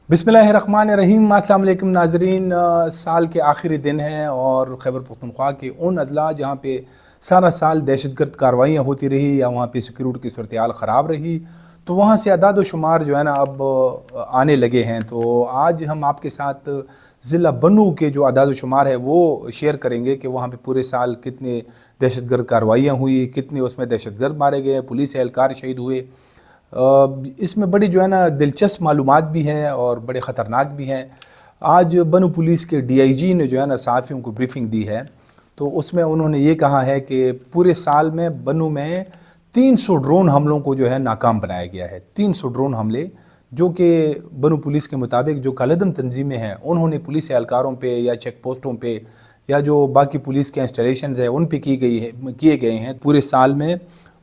बिस्मिल्लाहिर्रहमानिर्रहीम। अस्सलाम वालेकुम नाज़रीन। साल के आखिरी दिन हैं और खैबर पख्तूनख्वा के उन अजला जहाँ पे सारा साल दहशतगर्द कार्रवाइयाँ होती रही या वहाँ पे सिक्योरिटी की सूरत हाल ख़राब रही, तो वहाँ से अदाद शुमार जो है ना अब आने लगे हैं। तो आज हम आपके साथ ज़िला बनू के जो अदाद शुमार है वो शेयर करेंगे कि वहाँ पे पूरे साल कितने दहशतगर्द कार्रवाइयाँ हुई, कितने उसमें दहशतगर्द मारे गए, पुलिस एहलकार शहीद हुए। इसमें बड़ी जो है ना दिलचस्प मालूमात भी हैं और बड़े ख़तरनाक भी हैं। आज बनू पुलिस के DIG ने जो है ना सहाफ़ियों को ब्रीफिंग दी है, तो उसमें उन्होंने ये कहा है कि पूरे साल में बनू में 300 ड्रोन हमलों को जो है नाकाम बनाया गया है। 300 ड्रोन हमले जो कि बनू पुलिस के मुताबिक जो कालेदम तंजीमें हैं उन्होंने पुलिस एहलकारों पे या चेक पोस्टों पे या जो बाकी पुलिस के इंस्टॉलेशन है उन पे किए गए हैं। पूरे साल में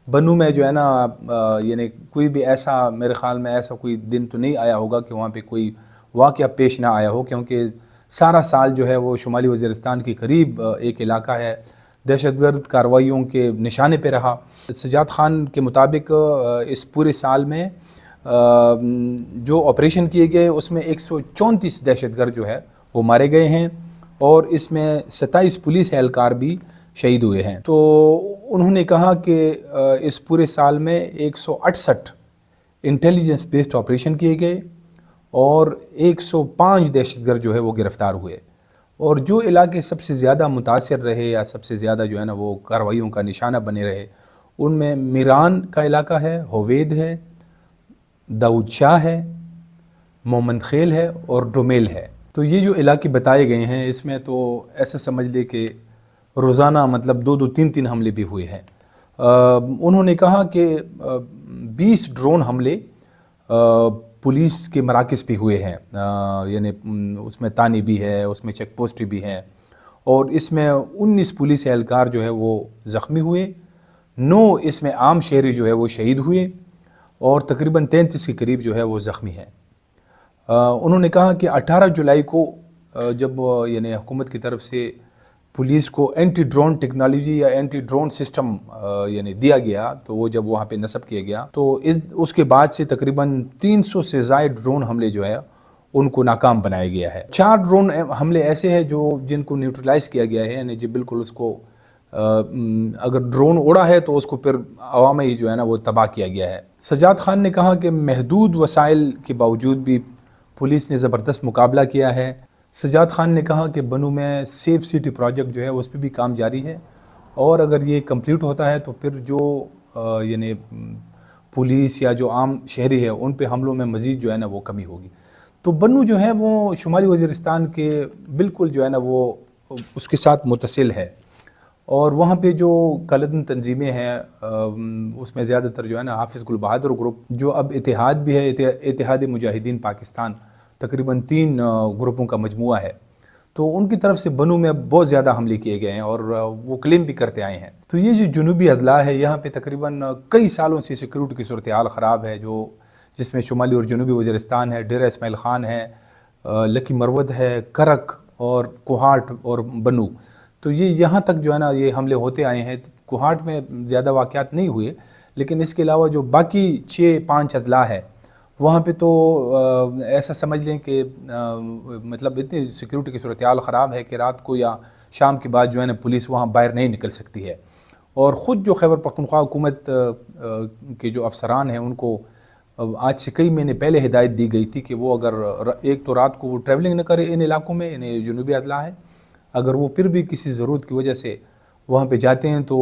बनू में जो है ना यानी कोई भी ऐसा, मेरे ख़्याल में ऐसा कोई दिन तो नहीं आया होगा कि वहाँ पे कोई वाक़या पेश ना आया हो, क्योंकि सारा साल जो है वो शुमाली वज़ीरिस्तान के करीब एक इलाका है दहशतगर्द कार्रवाइयों के निशाने पे रहा। सजाद खान के मुताबिक इस पूरे साल में जो ऑपरेशन किए गए उसमें 134 दहशतगर्द जो है वो मारे गए हैं और इसमें 27 पुलिस एहलकार भी शहीद हुए हैं। तो उन्होंने कहा कि इस पूरे साल में 168 इंटेलिजेंस बेस्ड ऑपरेशन किए गए और 105 दहशतगर्द जो है वो गिरफ़्तार हुए। और जो इलाके सबसे ज़्यादा मुतासिर रहे या सबसे ज़्यादा जो है ना वो कार्रवाइयों का निशाना बने रहे, उनमें मीरान का इलाका है, होवेद है, दाऊद शाह है, मोहम्मद खेल है और डोमेल है। तो ये जो इलाके बताए गए हैं इसमें तो ऐसा समझ ले कि रोज़ाना मतलब 2-2, 3-3 हमले भी हुए हैं। उन्होंने कहा कि 20 ड्रोन हमले पुलिस के मराकज़ पे हुए हैं, यानी उसमें तानी भी है, उसमें चेक पोस्ट भी हैं और इसमें 19 पुलिस एहलकार जो है वो ज़ख्मी हुए, 9 इसमें आम शहरी जो है वो शहीद हुए और तकरीबन 33 के करीब जो है वो ज़ख्मी हैं। उन्होंने कहा कि 18 जुलाई को जब यानी हुकूमत की तरफ से पुलिस को एंटी ड्रोन टेक्नोलॉजी या एंटी ड्रोन सिस्टम यानी दिया गया, तो वो जब वहाँ पे नस्ब किया गया तो उसके बाद से तकरीबन 300 से ज़ायद ड्रोन हमले जो है उनको नाकाम बनाया गया है। 4 ड्रोन हमले ऐसे हैं जो जिनको न्यूट्रलाइज़ किया गया है, यानी जी बिल्कुल उसको अगर ड्रोन उड़ा है तो उसको फिर हवा में ही जो है ना वो तबाह किया गया है। सजाद खान ने कहा कि महदूद वसाइल के बावजूद भी पुलिस ने ज़बरदस्त मुकाबला किया है। सजाद खान ने कहा कि बनू में सेफ सिटी प्रोजेक्ट जो है उस पर भी काम जारी है और अगर ये कंप्लीट होता है तो फिर जो यानी पुलिस या जो आम शहरी है उन पे हमलों में मज़ीद जो है ना वो कमी होगी। तो बनू जो है वो शुमाली वज़ीरिस्तान के बिल्कुल जो है ना वो उसके साथ मुतसिल है और वहाँ पे जो कालेदम तंजीमें हैं उसमें ज़्यादातर जो है ना हाफिज़ गुल बहादुर ग्रुप, जो अब इतिहाद भी है, इतिहाद मुजाहिदीन पाकिस्तान, तकरीबन 3 ग्रुपों का मजमुआ है, तो उनकी तरफ से बनू में बहुत ज़्यादा हमले किए गए हैं और वो क्लेम भी करते आए हैं। तो ये जो जनूबी अजला है यहाँ पे तकरीबन कई सालों से सिक्योरिटी की सूरत हाल ख़राब है, जो जिसमें शुमाली और जनूबी वज़ीरिस्तान है, डेरा इस्माइल ख़ान है, लकी मरवद है, करक और कोहाट और बनू, तो ये यहाँ तक जो है ना ये हमले होते आए हैं। कोहाट में ज़्यादा वाक़यात नहीं हुए, लेकिन इसके अलावा जो बाकी 6-5 अजला है वहाँ पे तो ऐसा समझ लें कि मतलब इतनी सिक्योरिटी की सूरत हाल ख़राब है कि रात को या शाम के बाद जो है ना पुलिस वहाँ बाहर नहीं निकल सकती है। और ख़ुद जो खैबर पख्तूनख्वा हुकूमत के जो अफसरान हैं उनको आज से कई महीने पहले हिदायत दी गई थी कि वो अगर एक तो रात को वो ट्रैवलिंग न करे इन इलाकों में, यानी जनूबी अजला है, अगर वो फिर भी किसी ज़रूरत की वजह से वहाँ पे जाते हैं तो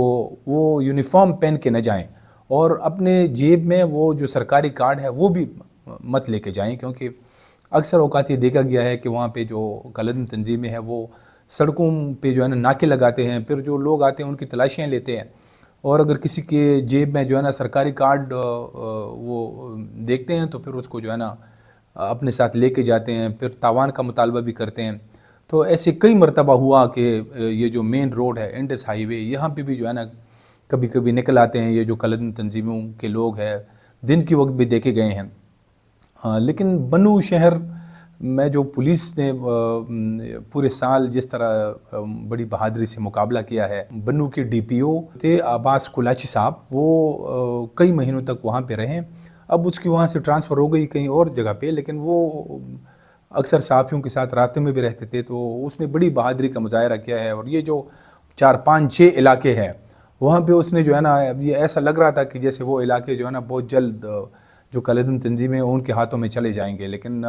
वो यूनिफॉर्म पहन के न जाएं और अपने जेब में वो जो सरकारी कार्ड है वो भी मत लेके जाएं, क्योंकि अक्सर औकात ये देखा गया है कि वहाँ पे जो कालेदम तंजीमें हैं वो सड़कों पे जो है ना नाके लगाते हैं, फिर जो लोग आते हैं उनकी तलाशियाँ लेते हैं और अगर किसी के जेब में जो है ना सरकारी कार्ड वो देखते हैं तो फिर उसको जो है ना अपने साथ लेके जाते हैं, फिर तावान का मुतालबा भी करते हैं। तो ऐसे कई मरतबा हुआ कि ये जो मेन रोड है इंडस हाईवे, यहाँ पे भी जो है ना कभी कभी निकल आते हैं ये जो कालेदम तंजीमों के लोग हैं, दिन के वक्त भी देखे गए हैं। लेकिन बनू शहर में जो पुलिस ने पूरे साल जिस तरह बड़ी बहादुरी से मुकाबला किया है, बनू के DPO थे अब्बास कुलाची साहब, वो कई महीनों तक वहाँ पे रहे। अब उसकी वहाँ से ट्रांसफ़र हो गई कहीं और जगह पे, लेकिन वो اکثر صحافیوں کے ساتھ رابطے میں بھی رہتے تھے، تو اس نے بڑی بہادری کا مظاہرہ کیا ہے، اور یہ جو 4 5 6 علاقے ہیں وہاں پہ اس نے جو ہے نا، یہ ایسا لگ رہا تھا کہ جیسے وہ علاقے جو ہے نا بہت جلد جو کالعدم تنظیمیں ان کے ہاتھوں میں چلے جائیں گے، لیکن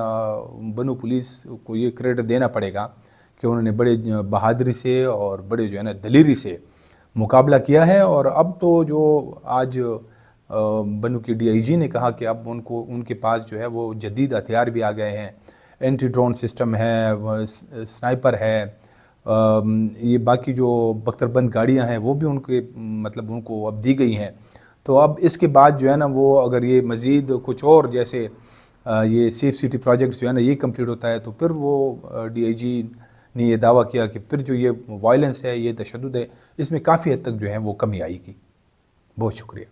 بنو پولیس کو یہ کریڈٹ دینا پڑے گا کہ انہوں نے بڑے بہادری سے اور بڑے جو ہے نا دلیری سے مقابلہ کیا ہے۔ اور اب تو جو آج بنو کی ڈی آئی جی نے کہا کہ اب ان کے پاس جو ہے وہ جدید ہتھیار بھی آ گئے ہیں، اینٹی ڈرون سسٹم ہے، سنائپر ہے، یہ باقی جو بختر بند گاڑیاں ہیں وہ بھی ان کو اب دی گئی ہیں۔ تو اب اس کے بعد جو ہے نا وہ اگر یہ مزید کچھ اور جیسے یہ سیف سٹی پروجیکٹس جو ہے نا یہ کمپلیٹ ہوتا ہے، تو پھر وہ ڈی آئی جی نے یہ دعویٰ کیا کہ پھر جو یہ وائلنس ہے، یہ تشدد ہے، اس میں کافی حد تک جو ہے وہ کمی آئے گی۔ بہت شکریہ۔